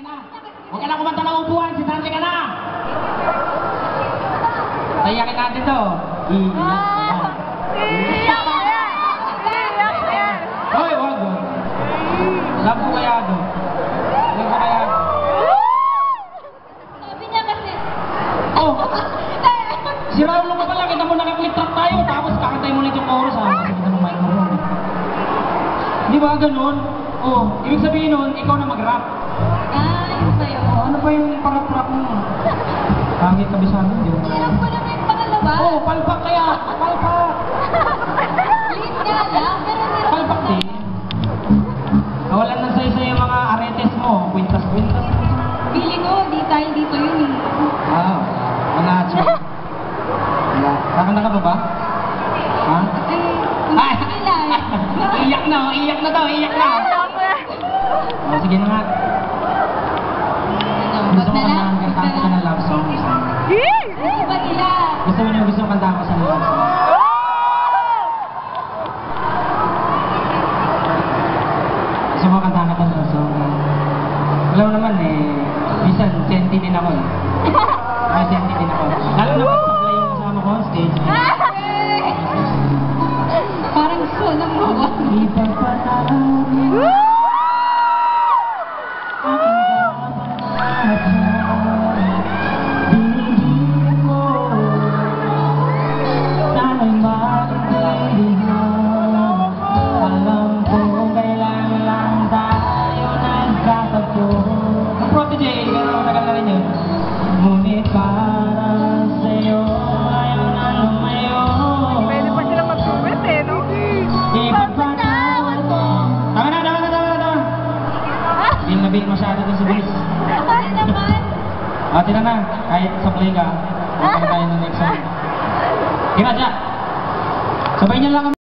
Huwag ka na kumanta ng upuan, si Dante ka na! Tayakin natin to. Iiyak. Hoy, wag. Love ko kaya do. Love ko kaya do. Sabi niya kasi. Oh! Si Raulo ka pala, kita mo naka-clip track tayo, tapos kakantay mo ulit yung chorus ha. Kasi kita mo microphone. Di ba ganun? Oh, ibig sabihin nun, ikaw na mag-rap. Yun sa'yo. Oh, ano pa yung parap-rap mo? Pangit kabisado yun. Alam ko naman yung pangalawa. Oh, palpak kaya! Palpak! Late nga lang, pero hindi Palpak din. Nawalan na sa'yo yung mga aretes mo. Kwintas-kwintas. Pili ko, di tayo dito yun eh. Wala. Wala. Kakanta ka pa ba? Ha? Ay, hindi lang. Iyak na, iyak na daw, iyak na. Oh, sige na nga. Gusto mo kanta ka ng love song? Gusto ba nila? Gusto mo kanta ko sa love song? Gusto mo kanta ka ng love song? Alam mo naman minsan senti din ako eh. Ay, senti din ako. Lalo na pag sablay yung kasama ko on stage. Parang gusto ng mga. Ngunit para sa'yo ayaw na lumayo. Pwede pa sila mag-duet eh, no? Ipagpatawad ko. Tama na. Bil na bil masyado dun sa bilis. Ano naman? Tira na, kahit supply ka, tayo tayo ng next one. Kira dyan. Sabay niya lang